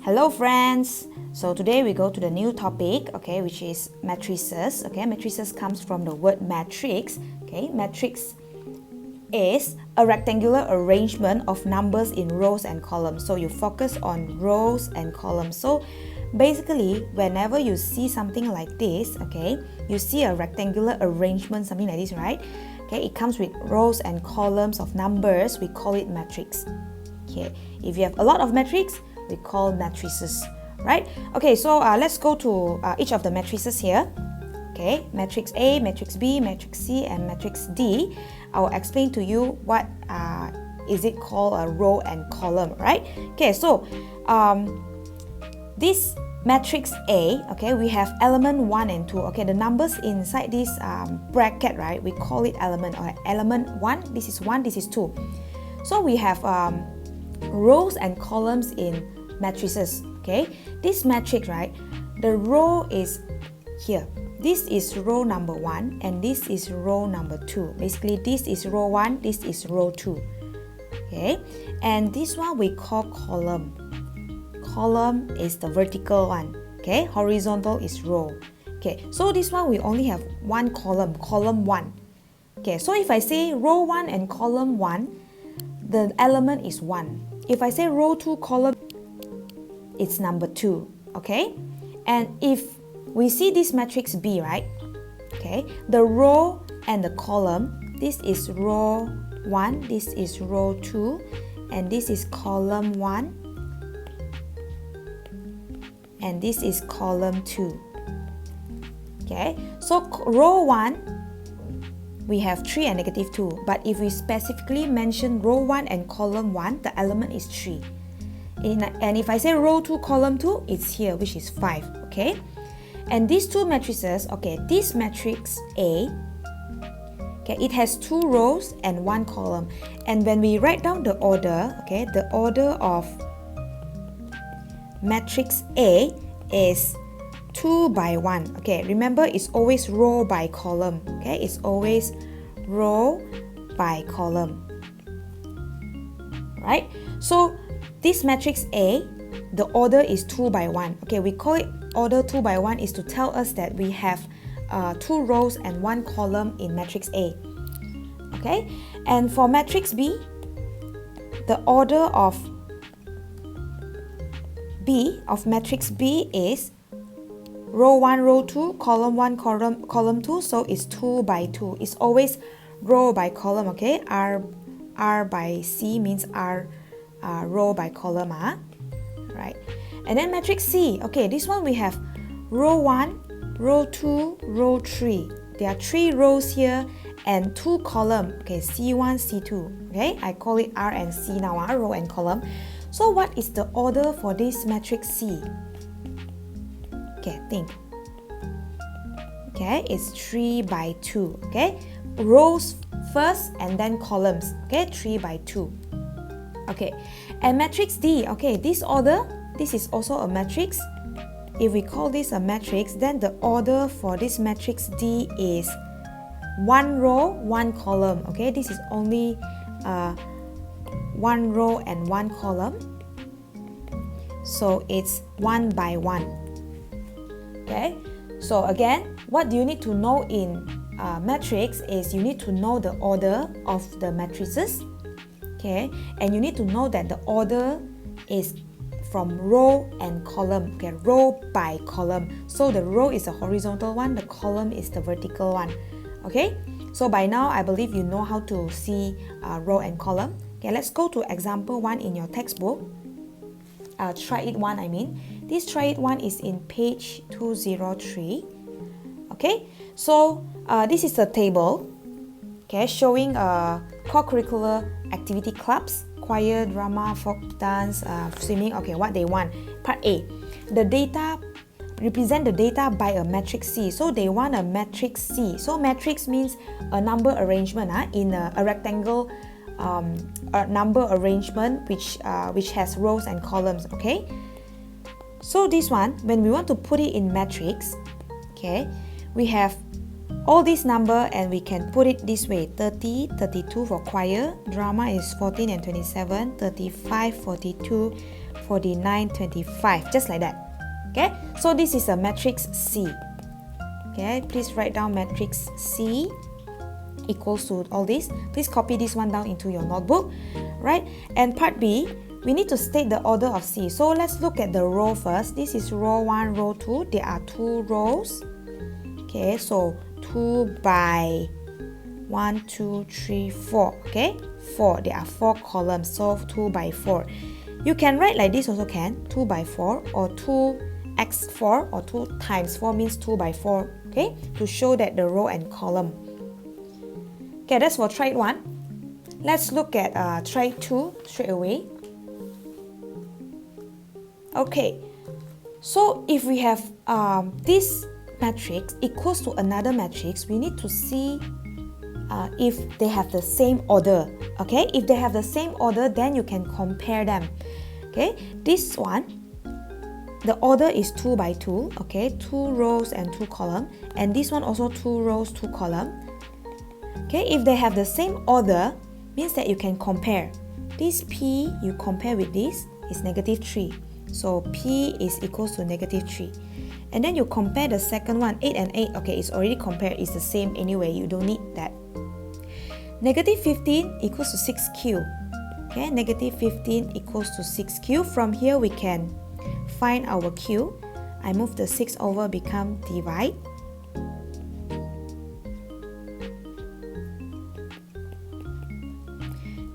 Hello friends! So today we go to the new topic, okay, which is matrices. Okay, matrices comes from the word matrix. Okay, matrix is a rectangular arrangement of numbers in rows and columns. So you focus on rows and columns. So basically, whenever you see something like this, okay, you see a rectangular arrangement, something like this, right? Okay, it comes with rows and columns of numbers. We call it matrix. Okay, if you have a lot of matrix, we call matrices, right? Okay, so let's go to each of the matrices here. Okay, matrix A, matrix B, matrix C, and matrix D. I will explain to you what is it called a row and column, right? Okay, so this matrix A, okay, we have element 1 and 2. Okay, the numbers inside this bracket, right, we call it element, or element 1, this is 1, this is 2. So we have rows and columns in matrices. Okay, this matrix, right, the row is here. This is row number 1 and this is row number 2. Basically, this is row 1, this is row 2. Okay, and this one we call column. Column is the vertical one. Okay, horizontal is row. Okay, so this one we only have one column, column 1. Okay, so if I say row 1 and column 1, the element is 1. If I say row 2, column, it's number 2. Okay, and if we see this matrix B, right? Okay, the row and the column, this is row 1, this is row 2, and this is column 1, and this is column 2. Okay, so row 1, we have 3 and negative 2, but if we specifically mention row 1 and column 1, the element is 3. And if I say row 2, column 2, it's here, which is 5. Okay, and these two matrices, okay, this matrix A, okay, it has 2 rows and 1 column. And when we write down the order, okay, the order of matrix A is 2 by 1. Okay, remember, it's always row by column. Okay, it's always row by column. Right? So this matrix A, the order is 2 by 1. Okay, we call it order 2 by 1 is to tell us that we have 2 rows and 1 column in matrix A. Okay, and for matrix B, the order of matrix B is row 1, row 2, column 1, column 2, so it's 2 by 2. It's always row by column. Okay, R by C means R row by column, right? And then matrix C, okay, this one we have row 1, row 2, row 3. There are 3 rows here and 2 column. Okay, C1, C2. Okay, I call it R and C now, row and column. So what is the order for this matrix C? Okay, think. Okay, it's 3 by 2. Okay, rows first and then columns. Okay, 3 by 2. Okay, and matrix D, okay, this order, this is also a matrix. If we call this a matrix, then the order for this matrix D is 1 row, 1 column. Okay, this is only 1 row and 1 column. So it's 1 by 1. Okay, so again, what do you need to know in matrix is you need to know the order of the matrices. Okay, and you need to know that the order is from row and column. Okay, row by column. So the row is a horizontal one, the column is the vertical one. Okay, so by now I believe you know how to see row and column. Okay, let's go to example 1 in your textbook. Try it 1, I mean. This try it 1 is in page 203. Okay, so this is a table, okay, showing co-curricular activity clubs, choir, drama, folk dance, swimming. Okay, what they want. Part A, the data represent the data by a matrix C. So they want a matrix C. So matrix means a number arrangement in a rectangle number arrangement which has rows and columns. Okay, so this one, when we want to put it in matrix, okay, we have all this number and we can put it this way: 30, 32 for choir, drama is 14 and 27, 35, 42, 49, 25, just like that. Okay, so this is a matrix C. Okay, please write down matrix C equals to all this. Please copy this one down into your notebook, right? And part B, we need to state the order of C. So let's look at the row first. This is row 1, row 2. There are 2 rows. Okay, so 2 by 1, 2, 3, 4. Okay, 4. There are 4 columns, so 2 by 4. You can write like this also can, 2 by 4 or 2x4 or 2 times 4 means 2 by 4. Okay, to show that the row and column. Okay, that's for try 1. Let's look at try 2 straight away. Okay, so if we have this matrix equals to another matrix, we need to see if they have the same order. Okay, if they have the same order, then you can compare them. Okay, this one, the order is 2 by 2. Okay, 2 rows and 2 columns, and this one also 2 rows, 2 columns. Okay, if they have the same order, means that you can compare. This P you compare with this is -3. So P is equals to -3. And then you compare the second one, 8 and 8. Okay, it's already compared. It's the same anyway. You don't need that. -15 equals to 6Q. Okay, -15 equals to 6Q. From here, we can find our Q. I move the 6 over, become divide.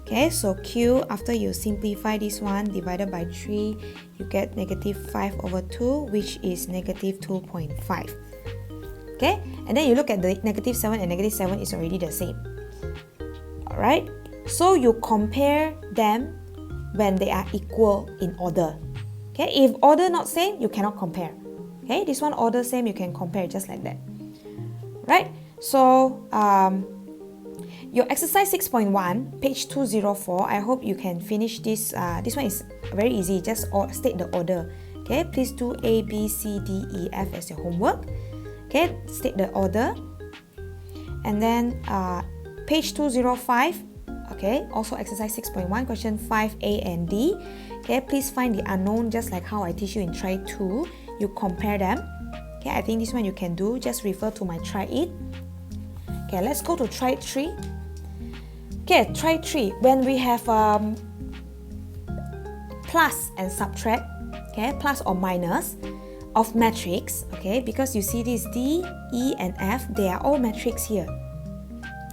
Okay, so Q, after you simplify this one, divided by 3, you get -5 over 2, which is -2.5. Okay, and then you look at the -7 and -7 is already the same. Alright, so you compare them when they are equal in order. Okay, if order not same, you cannot compare. Okay, this one order same, you can compare just like that. Right, so your exercise 6.1, page 204, I hope you can finish this. This one is very easy, just state the order. Okay, please do A, B, C, D, E, F as your homework. Okay, state the order. And then page 205, okay, also exercise 6.1, question 5, A and D. Okay, please find the unknown just like how I teach you in try 2. You compare them. Okay, I think this one you can do, just refer to my try it. Okay, let's go to try 3. Okay, try 3. When we have plus and subtract, okay, plus or minus of matrix, okay, because you see this D, E, and F, they are all matrix here.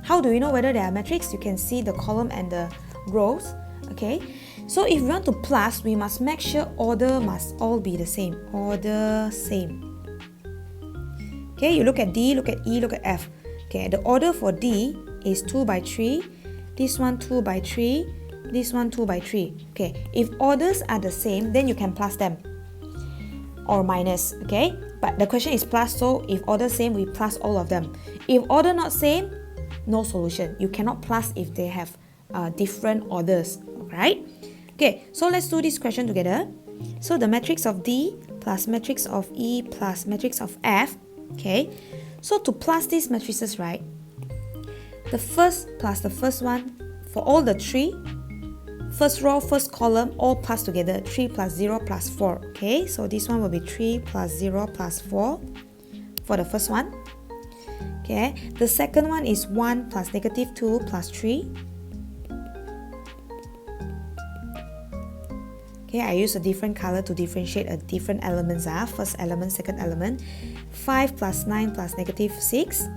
How do you know whether they are matrix? You can see the column and the rows, okay. So if we want to plus, we must make sure order must all be the same. Order same. Okay, you look at D, look at E, look at F. Okay, the order for D is 2 by 3. This one 2 by 3, this one 2 by 3. Okay, if orders are the same, then you can plus them or minus. Okay, but the question is plus, so if order same, we plus all of them. If order not same, no solution. You cannot plus if they have different orders. Right? Okay, so let's do this question together. So the matrix of D plus matrix of E plus matrix of F. Okay, so to plus these matrices, right? The first plus the first one for all the 3, first row, first column, all plus together, 3 plus 0 plus 4. Okay, so this one will be 3 plus 0 plus 4 for the first one. Okay, the second one is 1 plus -2 plus 3. Okay, I use a different color to differentiate a different elements. First element, second element. 5 plus 9 plus -6.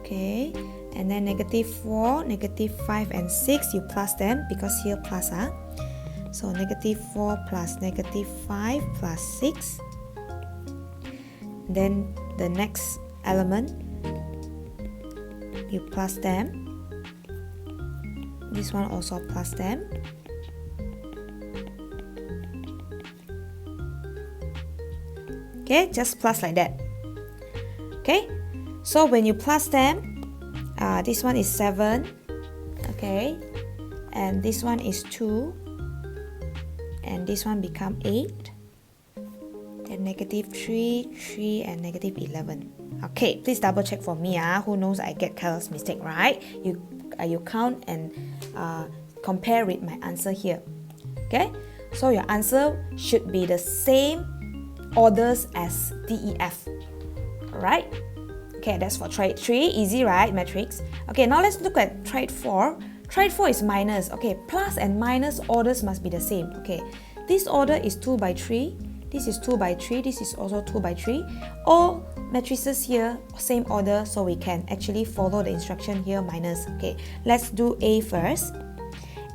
Okay, and then -4, -5, and 6, you plus them because here plus. So -4 plus -5 plus 6. Then the next element, you plus them. This one also plus them. Okay, just plus like that. Okay, so when you plus them, this one is 7, okay, and this one is 2, and this one become 8, Then negative 3, 3, and negative 11. Okay, please double check for me. Who knows I get careless mistake, right? You count and compare with my answer here. Okay, so your answer should be the same orders as DEF. Alright? Okay, that's for triad 3. Easy, right? Matrix. Okay, now let's look at triad 4. Triad 4 is minus. Okay, plus and minus orders must be the same. Okay, this order is 2 by 3. This is 2 by 3. This is also 2 by 3. All matrices here, same order, so we can actually follow the instruction here, minus. Okay, let's do A first.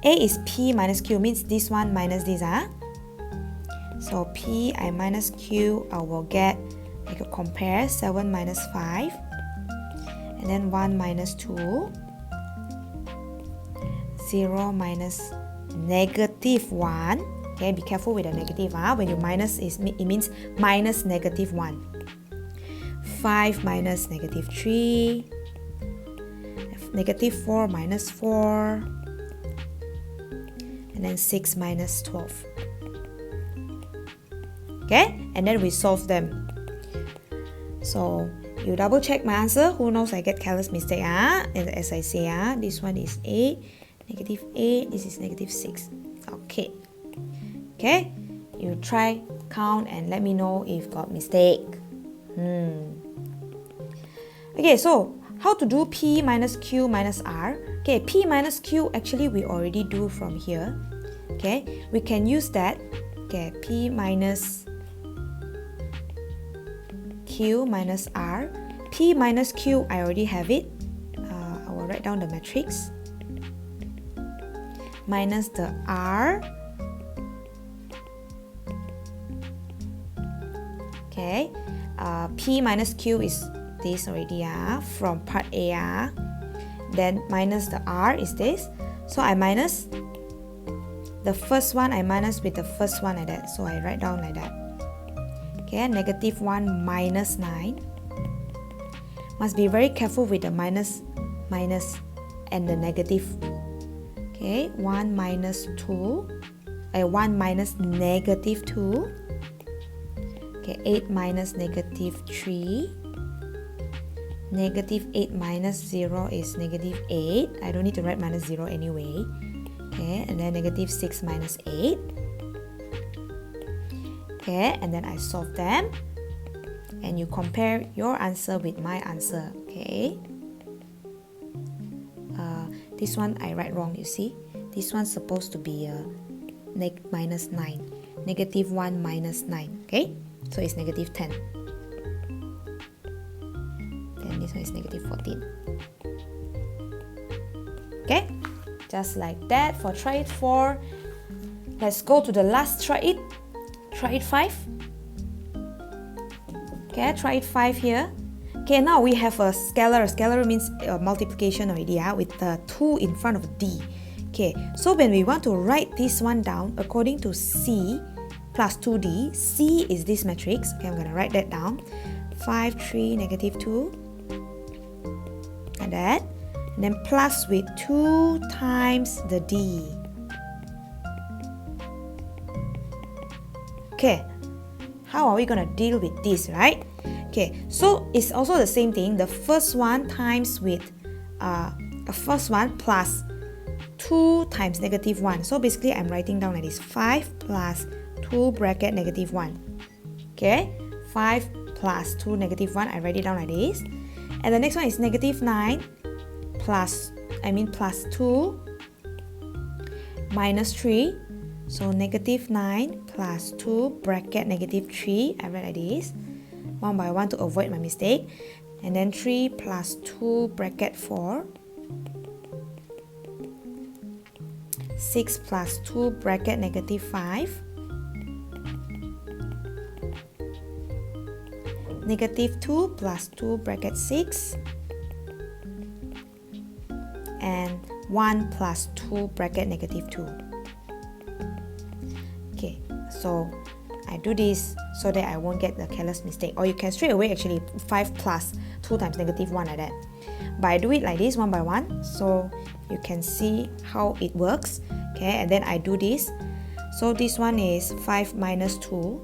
A is P minus Q, means this one minus this. So P, I minus Q, I will get, I could compare 7 minus 5. And then 1 minus 2. 0 minus negative 1. Okay, be careful with the negative. When you minus, it means minus negative 1. 5 minus negative 3. Negative 4 minus 4. And then 6 minus 12. Okay, and then we solve them. So you double check my answer. Who knows I get careless mistake? As I say, this one is 8, negative 8. This is negative 6. Okay. Okay, you try count and let me know if got mistake. Okay, so how to do P minus Q minus R? Okay, P minus Q actually we already do from here. Okay, we can use that. Okay, P minus Q minus R. P minus Q, I already have it. I will write down the matrix. Minus the R. Okay, P minus Q is this already from part A. Then minus the R is this. So I minus the first one, I minus with the first one like that. So I write down like that. Okay, negative 1 minus 9. Must be very careful with the minus, and the negative. Okay, 1 minus 2. 1 minus negative 2. Okay, 8 minus negative 3. Negative 8 minus 0 is negative 8. I don't need to write minus 0 anyway. Okay, and then negative 6 minus 8. Okay, and then I solve them. And you compare your answer with my answer. Okay. This one I write wrong, you see. This one's supposed to be minus 9. Negative 1 minus 9. Okay. So it's negative 10. Then this one is negative 14. Okay, just like that for triad 4. Let's go to the last triad. Triad 5. Okay, triad 5 here. Okay, now we have a scalar. Scalar means multiplication already with the 2 in front of D. Okay, so when we want to write this one down according to C plus 2D, C is this matrix. Okay, I'm going to write that down. 5, 3, negative 2. Like that. And then plus with 2 times the D. Okay, how are we going to deal with this, right? Okay, so it's also the same thing. The first one times with first one plus 2 times negative 1. So basically I'm writing down like this. 5 plus 2 bracket negative 1. Okay, 5 plus 2 negative 1. I write it down like this. And the next one is negative 9 plus 2 minus 3. So negative 9 plus 2 bracket negative 3. I write like this. One by one to avoid my mistake. And then 3 plus 2 bracket 4. 6 plus 2 bracket negative 5. Negative 2 plus 2 bracket 6. And 1 plus 2 bracket negative 2. Okay, so I do this so that I won't get the careless mistake. Or you can straight away actually 5 plus 2 times negative 1 like that. But I do it like this one by one so you can see how it works. Okay, and then I do this. So this one is 5 minus 2.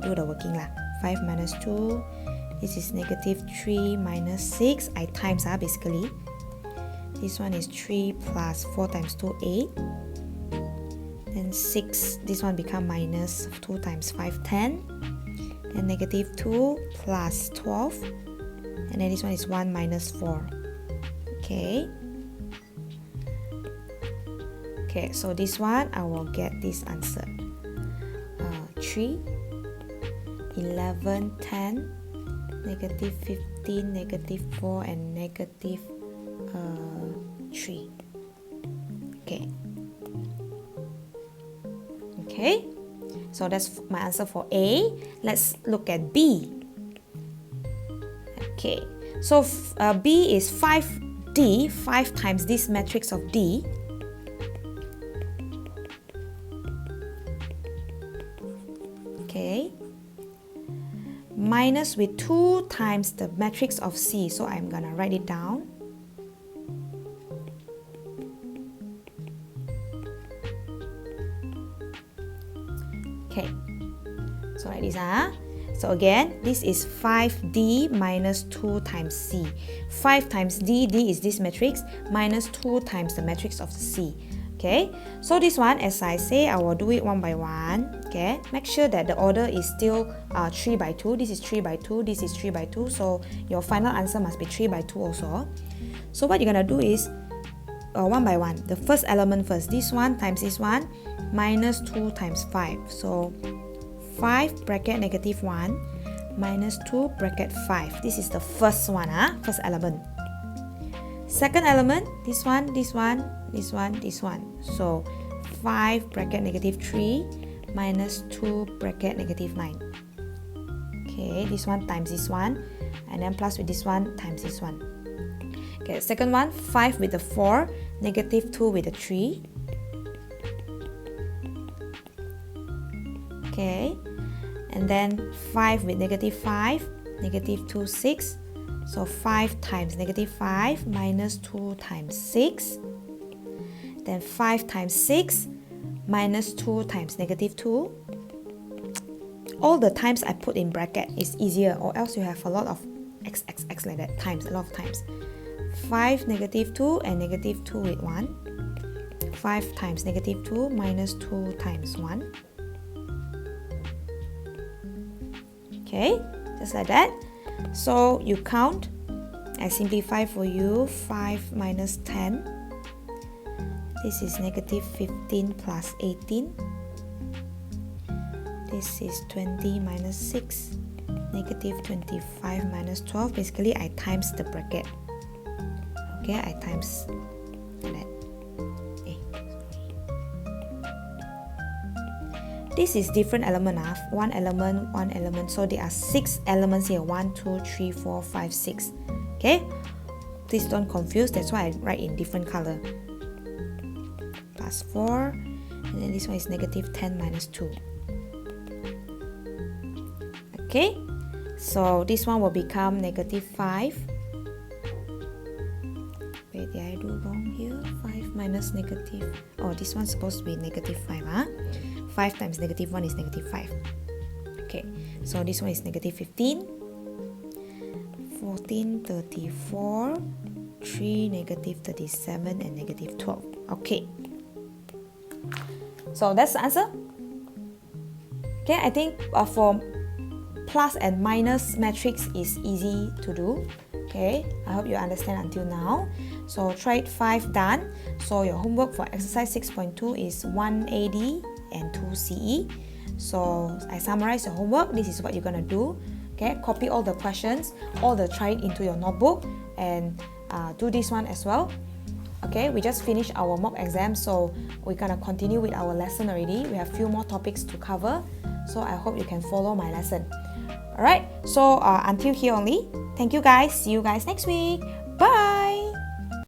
do the working lah. 5 minus 2, this is negative 3 minus 6, I times basically. This one is 3 plus 4 times 2, 8. Then 6, this one become minus 2 times 5, 10. And negative 2 plus 12. And then this one is 1 minus 4. Okay. Okay, so this one, I will get this answer. 3, 11, 10, negative 15, negative 4, and negative 3. Okay. Okay, so that's my answer for A. Let's look at B. Okay, so B is 5D, 5 times this matrix of D. Okay, minus with 2 times the matrix of C. So I'm gonna write it down. Okay, so like this. So again, this is 5D minus 2 times C. 5 times D, D is this matrix, minus 2 times the matrix of C. Okay, so this one, as I say, I will do it one by one. Okay, make sure that the order is still 3 by 2. This is 3 by 2, this is 3 by 2. So your final answer must be 3 by 2 also. So what you're gonna do is one by one. The first element first. This one times this one, minus 2 times 5. So 5 bracket negative 1 minus 2 bracket 5. This is the first one, first element. Second element, this one, this one, this one, this one. So 5 bracket negative 3 minus 2 bracket negative 9. Okay, this one times this one, and then plus with this one times this one. Okay, second one, 5 with the 4, negative 2 with the 3. Okay, and then 5 with negative 5, negative 2, 6. So 5 times negative 5 minus 2 times 6. Then 5 times 6 minus 2 times negative 2. All the times I put in bracket is easier, or else you have a lot of x like that, times, a lot of times. 5 negative 2 and negative 2 with 1. 5 times negative 2 minus 2 times 1. Okay, just like that. So you count. I simplify for you. 5 minus 10. This is negative 15 plus 18. This is 20 minus 6. Negative 25 minus 12. Basically, I times the bracket. Okay, I times that. This is different element. One element, one element. So there are 6 elements here. 1, 2, 3, 4, 5, 6. Okay? Please don't confuse. That's why I write in different color. Plus 4. And then this one is negative 10 minus 2. Okay? So this one will become negative 5. Wait, did I do wrong here? 5 minus negative. Oh, this one's supposed to be negative 5. 5 times negative 1 is negative 5. Okay, so this one is negative 15. 14, 34, 3, negative 37, and negative 12. Okay. So that's the answer. Okay, I think for plus and minus matrix is easy to do. Okay, I hope you understand until now. So try 5 done. So your homework for exercise 6.2 is 180 and 2 CE. So I summarize your homework. This is what you're gonna do. Okay, copy all the questions, all the try it into your notebook, and do this one as well. Okay, we just finished our mock exam, so we're gonna continue with our lesson already. We have few more topics to cover, so I hope you can follow my lesson. Alright, so until here only. Thank you guys. See you guys next week. Bye.